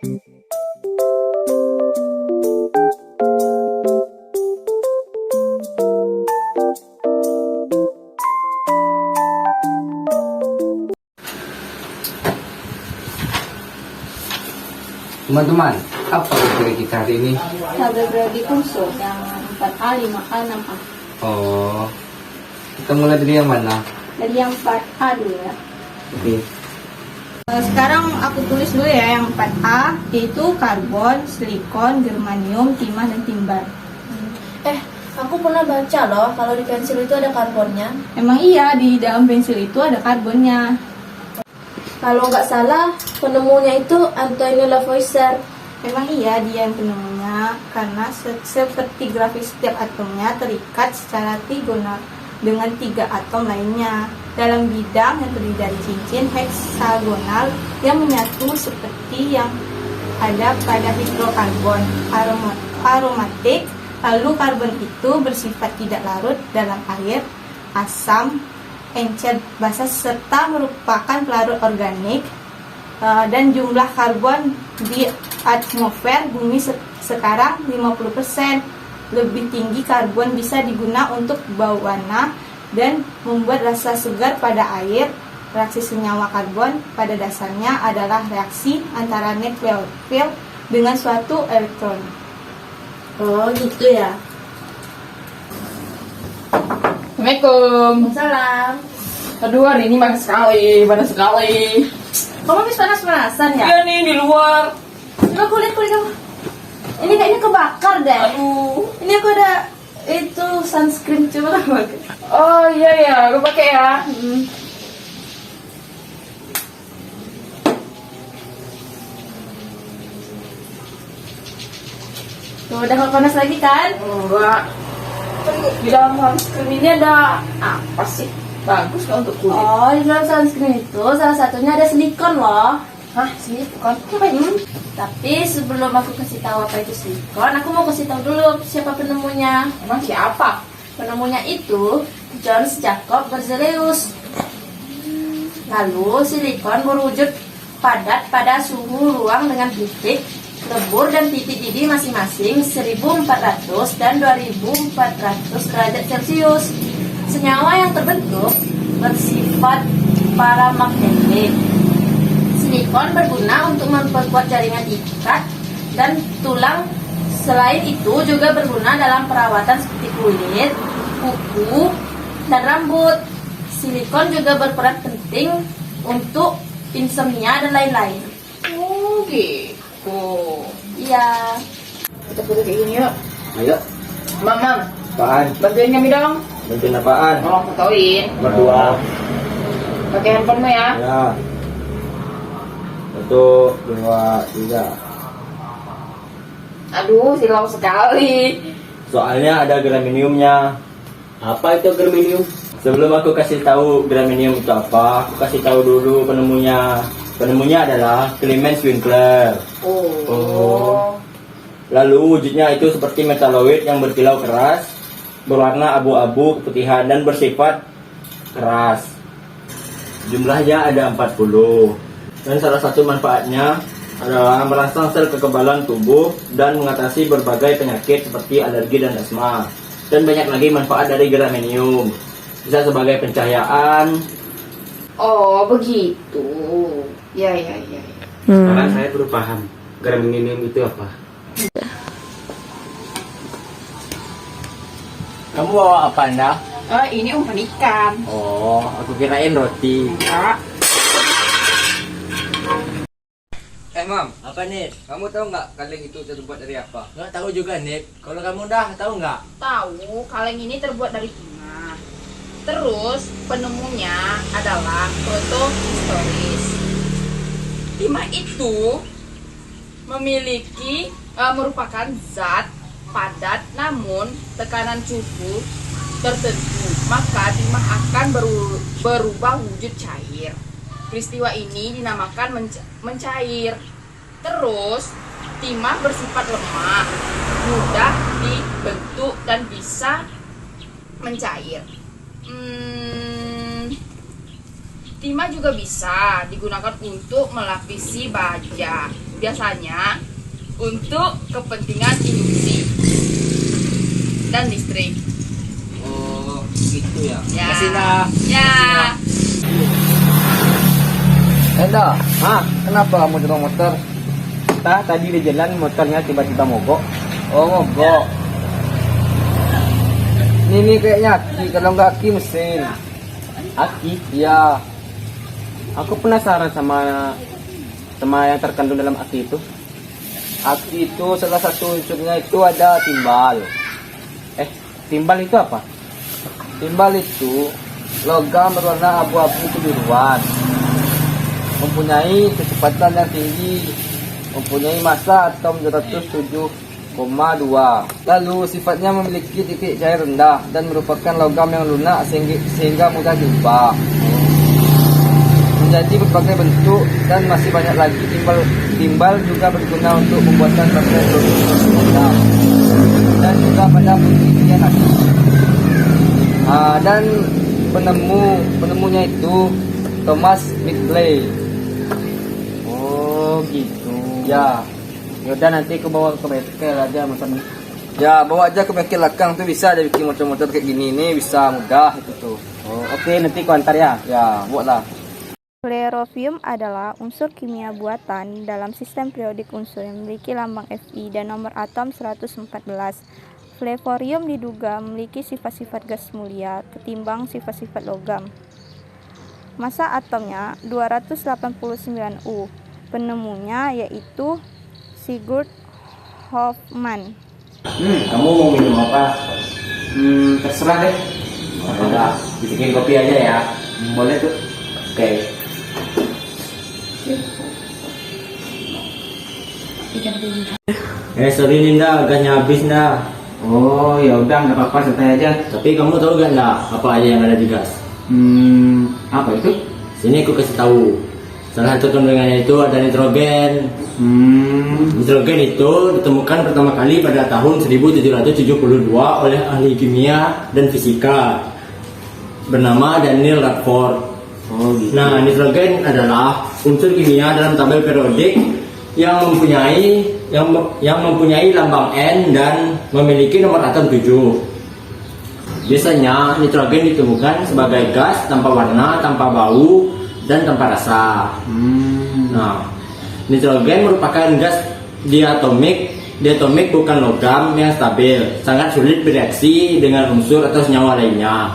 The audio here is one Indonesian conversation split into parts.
Teman-teman, apa materi kita hari ini? Tabel periode kursus yang 4A, 5A, 6A. Oh, kita mulai dari yang mana? Dari yang 4A dulu ya. Oke. Sekarang aku tulis dulu ya yang 4A, yaitu karbon, silikon, germanium, timah, dan timban. Aku pernah baca loh kalau di pensil itu ada karbonnya. Emang iya, di dalam pensil itu ada karbonnya. Kalau nggak salah, penemunya itu Antoine Lavoisier. Memang iya, dia yang penemunya, karena seperti grafis setiap atomnya terikat secara trigonal dengan 3 atom lainnya dalam bidang yang terdiri dari cincin heksagonal yang menyatu seperti yang ada pada hidrokarbon aromatik. Lalu karbon itu bersifat tidak larut dalam air, asam, encer basa serta merupakan pelarut organik. Dan jumlah karbon di atmosfer bumi sekarang 50%. Lebih tinggi karbon bisa digunakan untuk berwarna dan membuat rasa segar pada air. Reaksi senyawa karbon pada dasarnya adalah reaksi antara nukleofil dengan suatu elektron. Oh gitu ya. Assalamualaikum. Salam. Aduh, hari ini panas sekali. Kamu habis panas-panasan ya? Iya nih di luar. Coba kulit kamu. Ini kayaknya kebakar deh. Aduh. Ini aku ada itu sunscreen, coba kamu pakai. Oh iya ya, gue pakai ya. Tuh udah nggak panas lagi kan? Enggak. Di dalam sunscreen ini ada apa sih? Bagus nggak untuk kulit? Oh, di dalam sunscreen itu salah satunya ada silikon loh. Hah, silikon? Tapi sebelum aku kasih tahu apa itu silikon, aku mau kasih tahu dulu siapa penemunya. Emang siapa? Penemunya itu John Jacob Berzelius. Lalu silikon berwujud padat pada suhu ruang dengan titik, lebur dan titik didih masing-masing 1400 dan 2400 derajat Celcius. Senyawa yang terbentuk bersifat paramagnetik. Silikon berguna untuk memperkuat jaringan ikat dan tulang. Selain itu juga berguna dalam perawatan seperti kulit, kuku, dan rambut. Silikon juga berperan penting untuk insomnia dan lain-lain. Oh gitu. Iya. Kita foto kayak gini yuk. Ayo, Mam, apaan? bantuin kami dong. Bantuin apaan? Tolong fotoin. Berdua. Pakai handphonemu ya. Ya. 1, 2, 3. Aduh, silau sekali. Soalnya ada germaniumnya. Apa itu germanium? Sebelum aku kasih tahu germanium itu apa, aku kasih tahu dulu penemunya. Penemunya adalah Clemens Winkler. Oh. Lalu wujudnya itu seperti metaloid yang berkilau keras, berwarna abu-abu keputihan dan bersifat keras. Jumlahnya ada 40. Dan salah satu manfaatnya adalah merangsang sel kekebalan tubuh dan mengatasi berbagai penyakit seperti alergi dan asma. Dan banyak lagi manfaat dari germanium. Bisa sebagai pencahayaan. Oh, begitu. Ya. Sekarang saya baru paham germanium itu apa. Kamu bawa apa Anda? Ini umpan ikan. Oh, aku kirain roti. Enggak. Mam, apa nih? Kamu tahu nggak kaleng itu terbuat dari apa? Nggak tahu juga Nip. Kalau kamu dah tahu nggak? Tahu, kaleng ini terbuat dari timah. Terus penemunya adalah protohistoris. Timah itu merupakan zat padat namun tekanan suhu tertentu, maka timah akan berubah wujud cair. Peristiwa ini dinamakan mencair. Terus timah bersifat lemah, mudah dibentuk dan bisa mencair. Timah juga bisa digunakan untuk melapisi baja. biasanya untuk kepentingan induksi dan listrik. Oh, gitu ya. Ya. Kasih lah. Ya. Enda, kenapa kamu dorong motor? Tadi di jalan motornya tiba-tiba mogok. Oh, mogok. Ini kayaknya aki, kalau nggak aki mesin. Aki? Iya. Aku penasaran sama yang terkandung dalam aki itu. Aki itu salah satu unsurnya itu ada timbal. Timbal itu apa? Timbal itu logam berwarna abu-abu kebiruan. Mempunyai kecepatan yang tinggi, mempunyai massa atom 207,2. Lalu sifatnya memiliki titik cair rendah dan merupakan logam yang lunak sehingga mudah diubah. Menjadi berbagai bentuk dan masih banyak lagi. Timbal juga berguna untuk pembuatan baterai logam dan juga pada penelitian aki. Dan penemunya itu Thomas Midgley. Oh gitu. Ya. Yaudah nanti aku bawa ke bengkel aja motornya. Ya bawa aja ke bengkel belakang tuh bisa ada bikin motor-motor kayak gini nih, bisa mudah itu tuh. Oh oke, nanti ku antar ya. Ya buat lah. Flerovium adalah unsur kimia buatan dalam sistem periodik unsur yang memiliki lambang Fe dan nomor atom 114. Flerovium diduga memiliki sifat-sifat gas mulia ketimbang sifat-sifat logam. Massa atomnya 289 U. Penemunya yaitu Sigurd Hofmann. Kamu mau minum apa? Terserah deh. Udah, bisikin kopi aja ya. Boleh tuh. Oke. Sorry Ninda, gasnya habis Nda. Oh, ya udah nggak apa-apa, santai aja. Tapi kamu tahu gak Nda, apa aja yang ada di gas? Apa itu? Sini aku kasih tahu. Salah satu kandungannya itu ada nitrogen. Nitrogen itu ditemukan pertama kali pada tahun 1772 oleh ahli kimia dan fisika bernama Daniel Radford. Oh, gitu. Nah, nitrogen adalah unsur kimia dalam tabel periodik yang mempunyai lambang N dan memiliki nomor atom 7. Biasanya nitrogen ditemukan sebagai gas tanpa warna, tanpa bau, dan tanpa rasa. Nah, nitrogen merupakan gas diatomik. Diatomik bukan logam yang stabil, sangat sulit bereaksi dengan unsur atau senyawa lainnya.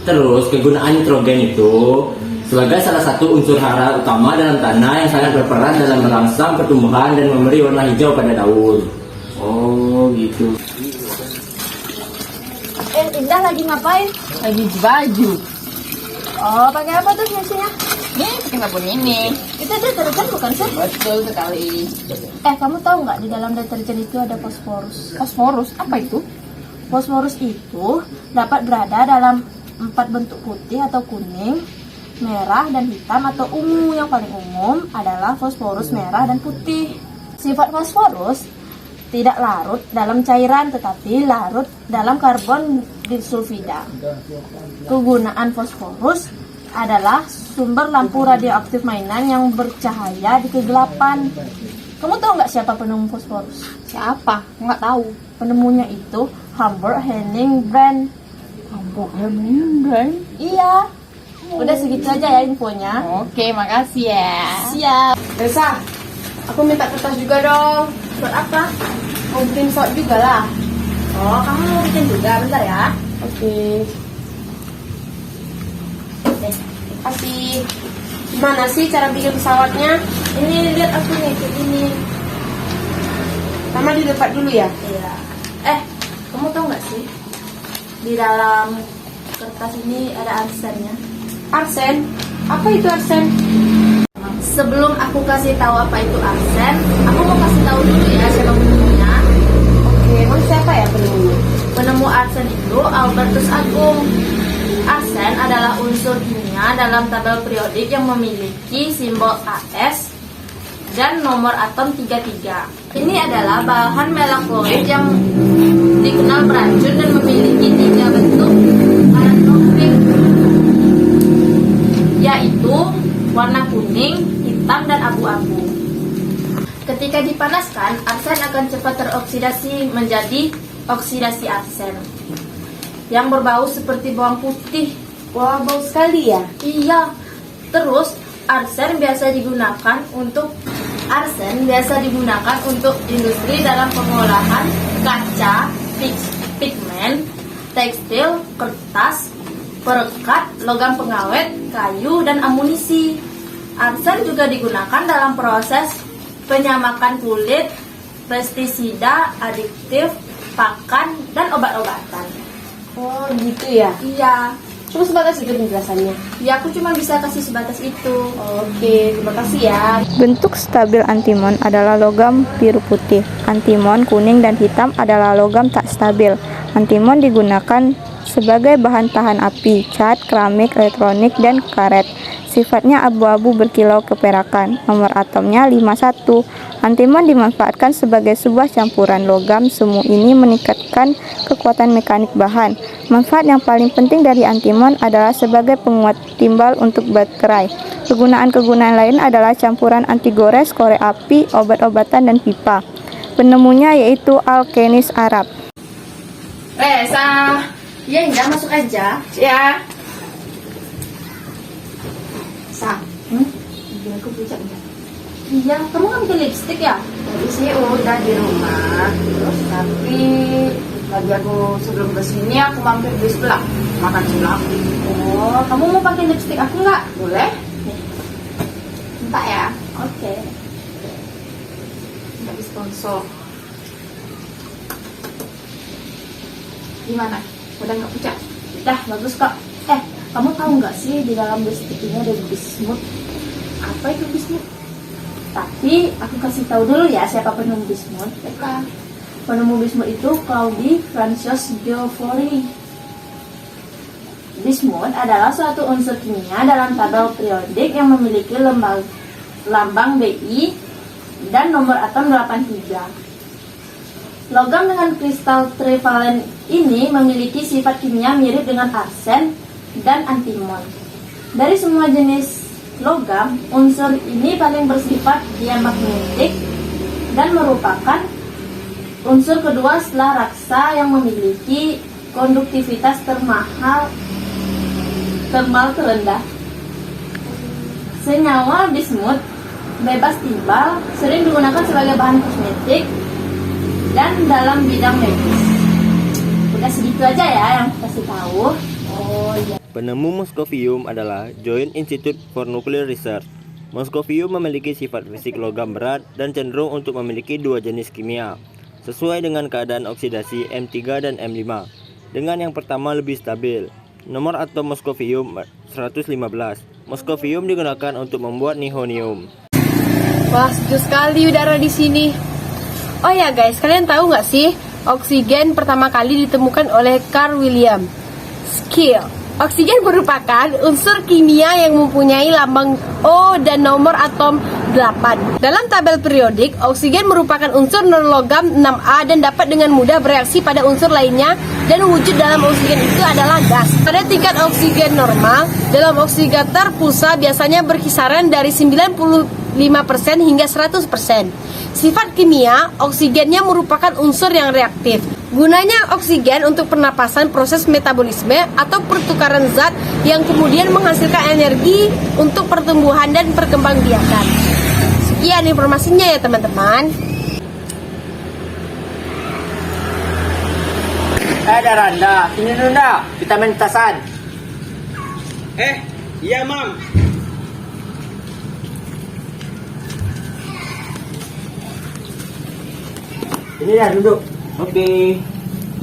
Terus, kegunaan nitrogen itu sebagai salah satu unsur hara utama dalam tanah yang sangat berperan dalam merangsang pertumbuhan dan memberi warna hijau pada daun. Oh, gitu. Indah lagi ngapain? Lagi baju. Oh, pakai apa tuh biasanya? Nih, pakai sabun ini. Itu deterjen bukan sih? Betul sekali. Kamu tahu nggak di dalam deterjen itu ada fosforus? Fosforus, apa itu? Fosforus itu dapat berada dalam 4 bentuk putih atau kuning, merah dan hitam atau ungu. Yang paling umum adalah fosforus merah dan putih. Sifat fosforus tidak larut dalam cairan tetapi larut dalam karbon disulfida. Kegunaan fosforus adalah sumber lampu radioaktif mainan yang bercahaya di kegelapan. Kamu tahu nggak siapa penemu fosforus? Siapa? Nggak tahu. Penemunya itu Humbert Henning Brand. Iya. Udah segitu aja ya infonya. Oke, makasih ya. Siap. Elsa, aku minta kertas juga dong. Buat apa? Mau bikin shot juga lah. Oh, kamu mau bikin juga? Bentar ya. Oke. Kasih. Gimana sih cara bikin pesawatnya? Ini lihat aku nih kayak gini. Sama dilepat dulu ya. Iya. Kamu tahu nggak sih? Di dalam kertas ini ada arsennya. Arsen? Apa itu arsen? Sebelum aku kasih tahu apa itu arsen, aku mau kasih tahu dulu ya siapa penemunya. Oke, emang siapa ya penemunya? Penemu arsen itu Albertus Agung. Arsen adalah unsur kimia dalam tabel periodik yang memiliki simbol AS dan nomor atom 33. Ini adalah bahan melakloid yang dikenal beracun dan memiliki 3 bentuk atomik, yaitu warna kuning, hitam, dan abu-abu. Ketika dipanaskan, arsen akan cepat teroksidasi menjadi oksidasi arsen yang berbau seperti bawang putih. Wah, bau sekali ya. Iya. Terus arsen biasa digunakan untuk industri dalam pengolahan kaca, pigmen, tekstil, kertas, perekat, logam pengawet, kayu, dan amunisi. Arsen juga digunakan dalam proses penyamakan kulit, pestisida, adiktif, pakan, dan obat-obatan. Oh, gitu ya. Iya. Cuma sebatas itu penjelasannya. Ya, aku cuma bisa kasih sebatas itu. Oke, terima kasih ya. Bentuk stabil antimon adalah logam biru putih. Antimon kuning dan hitam adalah logam tak stabil. Antimon digunakan sebagai bahan tahan api, cat, keramik, elektronik, dan karet. Sifatnya abu-abu berkilau keperakan. Nomor atomnya 51. Antimon dimanfaatkan sebagai sebuah campuran logam. Semu ini meningkatkan kekuatan mekanik bahan. Manfaat yang paling penting dari antimon adalah sebagai penguat timbal untuk baterai. Kegunaan-kegunaan lain adalah campuran anti gores, korek api, obat-obatan, dan pipa. Penemunya yaitu alkenis Arab. Resa. Ya, Indah, masuk aja. Ya. Sa, Biar aku pucat enggak? iya, kamu kan bikin lipstick ya? Tadi sih udah di rumah. Terus tapi tadi aku sebelum kesini aku mampir di sebelah makan sebelah. Oh, kamu mau pakai lipstick aku nggak? Boleh? Minta ya? Oke. Dari sponsor. Gimana? Udah nggak pucat? Dah, bagus kok. Kamu tahu nggak sih di dalam lipstick ini ada bismut? Apa itu bisnis? Tapi aku kasih tahu dulu ya siapa penemu bismut. Penemu bismut itu Claudie Francois Geoffroy. Bismut adalah suatu unsur kimia dalam tabel periodik yang memiliki lambang Bi dan nomor atom 83. Logam dengan kristal trivalen ini memiliki sifat kimia mirip dengan arsen dan antimon. Dari semua jenis logam, unsur ini paling bersifat diamagnetik dan merupakan unsur kedua setelah raksa yang memiliki konduktivitas termal terendah. Senyawa bismut bebas timbal sering digunakan sebagai bahan kosmetik dan dalam bidang medis. Udah segitu aja ya yang aku kasih tahu. Oh iya. Penemu moscovium adalah Joint Institute for Nuclear Research. Moscovium memiliki sifat fisik logam berat dan cenderung untuk memiliki dua jenis kimia, sesuai dengan keadaan oksidasi M3 dan M5. Dengan yang pertama lebih stabil. Nomor atom moscovium 115. Moscovium digunakan untuk membuat nihonium. Wah, sejuk sekali udara di sini. Oh ya guys, kalian tahu nggak sih oksigen pertama kali ditemukan oleh Carl William Scheele. Oksigen merupakan unsur kimia yang mempunyai lambang O dan nomor atom 8. Dalam tabel periodik, oksigen merupakan unsur non-logam 6A dan dapat dengan mudah bereaksi pada unsur lainnya, dan wujud dalam oksigen itu adalah gas. Pada tingkat oksigen normal, dalam oksidator pulsa biasanya berkisaran dari 95% hingga 100%. Sifat kimia, oksigennya merupakan unsur yang reaktif. Gunanya oksigen untuk pernapasan, proses metabolisme atau pertukaran zat yang kemudian menghasilkan energi untuk pertumbuhan dan perkembangbiakan. Sekian informasinya ya teman-teman. Daranda, sini dulu dah, kita main petasan. Iya, Mam. Ini dah duduk. Oke.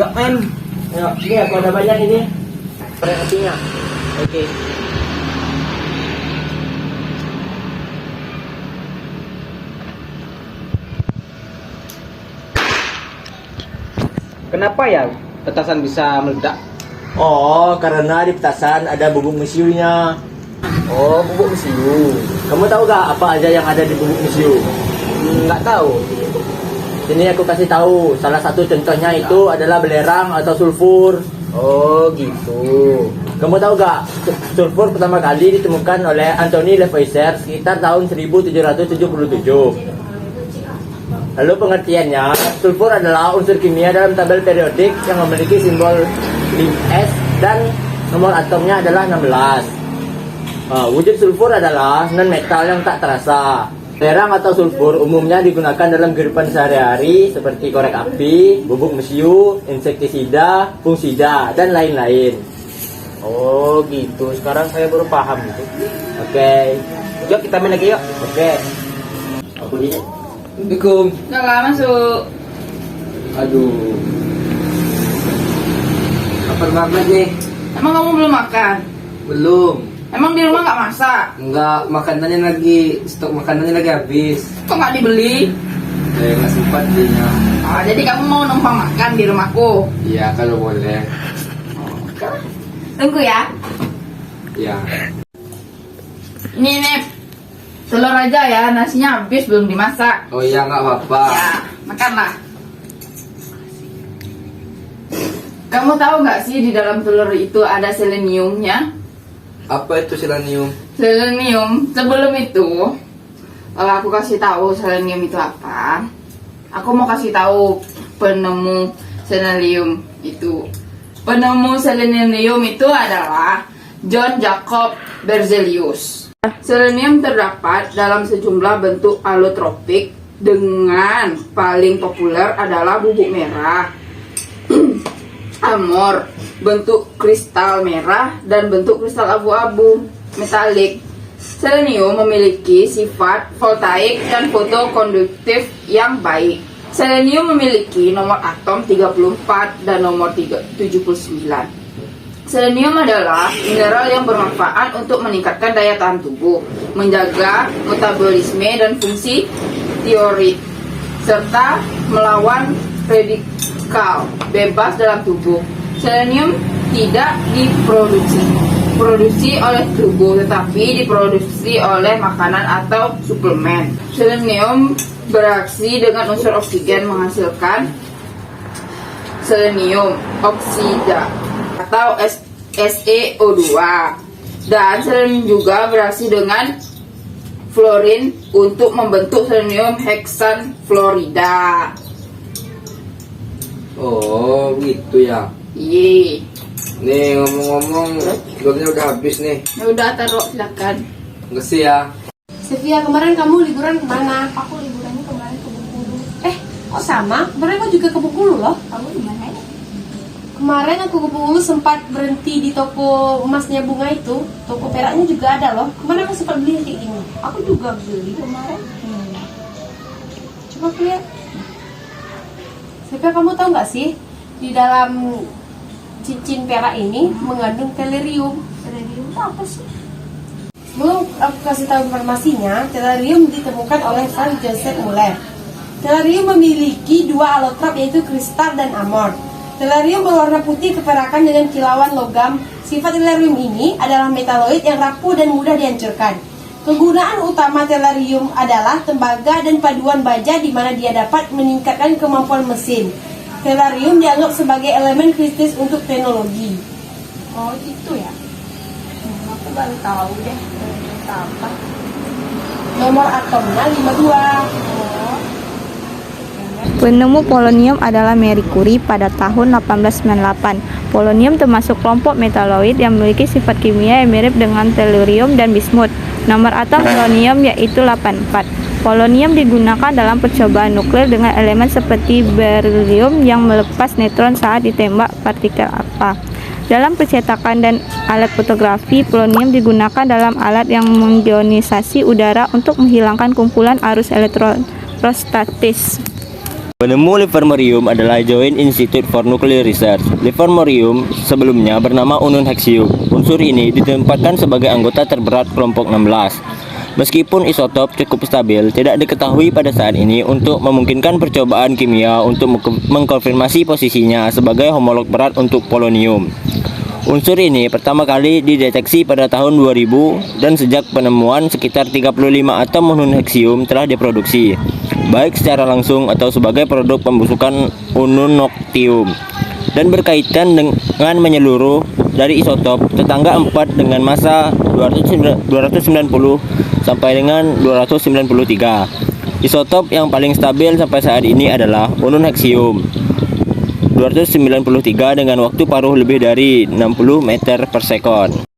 Ya, main. Ayo, ini aku ada banyak ini. Perhatinya. Oke. Kenapa ya petasan bisa meledak? Oh, karena di petasan ada bubuk mesiunya. Oh, bubuk mesiu. Kamu tahu gak apa aja yang ada di bubuk mesiu? Nggak tahu. Ini aku kasih tahu. Salah satu contohnya itu adalah belerang atau sulfur. Oh gitu. Kamu tahu gak? Sulfur pertama kali ditemukan oleh Anthony Lavoisier sekitar tahun 1777. Lalu pengertiannya, sulfur adalah unsur kimia dalam tabel periodik yang memiliki simbol S dan nomor atomnya adalah 16. Wujud sulfur adalah non-metal yang tak terasa. Terang atau sulfur umumnya digunakan dalam kehidupan sehari-hari seperti korek api, bubuk mesiu, insektisida, fungisida, dan lain-lain. Oh gitu, sekarang saya baru paham gitu. Oke. Yuk kita main lagi yuk. Oke. Aku di. Assalamualaikum. Udah lah masuk. Aduh. Lapar banget nih. Emang kamu belum makan? Belum. Emang di rumah nggak masak? Enggak, stok makanannya lagi habis. Kok nggak dibeli? Nggak sempat belinya. Jadi kamu mau numpang makan di rumahku? Iya, kalau boleh. Tunggu ya. Iya. Ini telur aja ya, nasinya habis belum dimasak. Oh iya, nggak apa-apa. Ya, makanlah. Kamu tahu nggak sih di dalam telur itu ada seleniumnya? Apa itu selenium? Selenium. Sebelum itu, kalau aku kasih tahu selenium itu apa, aku mau kasih tahu penemu selenium itu. Penemu selenium itu adalah John Jacob Berzelius. Selenium terdapat dalam sejumlah bentuk alotropik dengan paling populer adalah bubuk merah, amor, bentuk kristal merah, dan bentuk kristal abu-abu metalik. Selenium memiliki sifat voltaik dan fotokonduktif yang baik. Selenium memiliki nomor atom 34 dan nomor 79. Selenium adalah mineral yang bermanfaat untuk meningkatkan daya tahan tubuh, menjaga metabolisme dan fungsi tiroid, serta melawan radikal bebas dalam tubuh. Selenium tidak diproduksi oleh tubuh, tetapi diproduksi oleh makanan atau suplemen. Selenium bereaksi dengan unsur oksigen menghasilkan selenium oksida atau SeO2, dan selenium juga bereaksi dengan fluorin untuk membentuk selenium heksanfluorida. Oh, gitu ya. Iya. Nih, ngomong-ngomong, telurnya udah habis nih. Ya udah, taruh, silakan. Makasih ya. Sylvia, kemarin kamu liburan kemana? Aku liburannya kemarin ke Bengkulu. Kok sama? Kemarin aku juga ke Bengkulu loh. Kamu di mana ya? Kemarin aku ke Bengkulu sempat berhenti di toko emasnya Bunga itu. Toko peraknya juga ada loh. Kemarin aku sempat beli kayak gini. Aku juga beli kemarin. Coba aku lihat. Sylvia, kamu tahu nggak sih di dalam cincin perak ini mengandung tellurium? Selenium itu apa sih? Sebelum aku kasih tahu informasinya, tellurium ditemukan oleh Franz Joseph Muller. Tellurium memiliki dua allotrop yaitu kristal dan amor. Tellurium berwarna putih keperakan dengan kilauan logam. Sifat tellurium ini adalah metaloid yang rapuh dan mudah dihancurkan. Kegunaan utama tellurium adalah tembaga dan paduan baja di mana dia dapat meningkatkan kemampuan mesin. Tellurium dianggap sebagai elemen kritis untuk teknologi. Oh gitu ya. Aku baru tahu deh. Apa? Nomor atomnya 52. Penemu polonium adalah Marie Curie pada tahun 1898. Polonium termasuk kelompok metaloid yang memiliki sifat kimia yang mirip dengan tellurium dan bismut. Nomor atom polonium yaitu 84. Polonium digunakan dalam percobaan nuklir dengan elemen seperti berilium yang melepas neutron saat ditembak partikel alfa. Dalam percetakan dan alat fotografi, polonium digunakan dalam alat yang mengionisasi udara untuk menghilangkan kumpulan arus elektrostatis. Penemu livermorium adalah Joint Institute for Nuclear Research. Livermorium sebelumnya bernama unun heksium. Unsur ini ditempatkan sebagai anggota terberat kelompok 16. Meskipun isotop cukup stabil, tidak diketahui pada saat ini untuk memungkinkan percobaan kimia untuk mengkonfirmasi posisinya sebagai homolog berat untuk polonium. Unsur ini pertama kali dideteksi pada tahun 2000 dan sejak penemuan sekitar 35 atom unun heksium telah diproduksi, baik secara langsung atau sebagai produk pembusukan unun noktium, dan berkaitan dengan menyeluruh dari isotop tetangga 4 dengan massa 290 sampai dengan 293. Isotop yang paling stabil sampai saat ini adalah unknown heksium 293 dengan waktu paruh lebih dari 60 meter per sekon.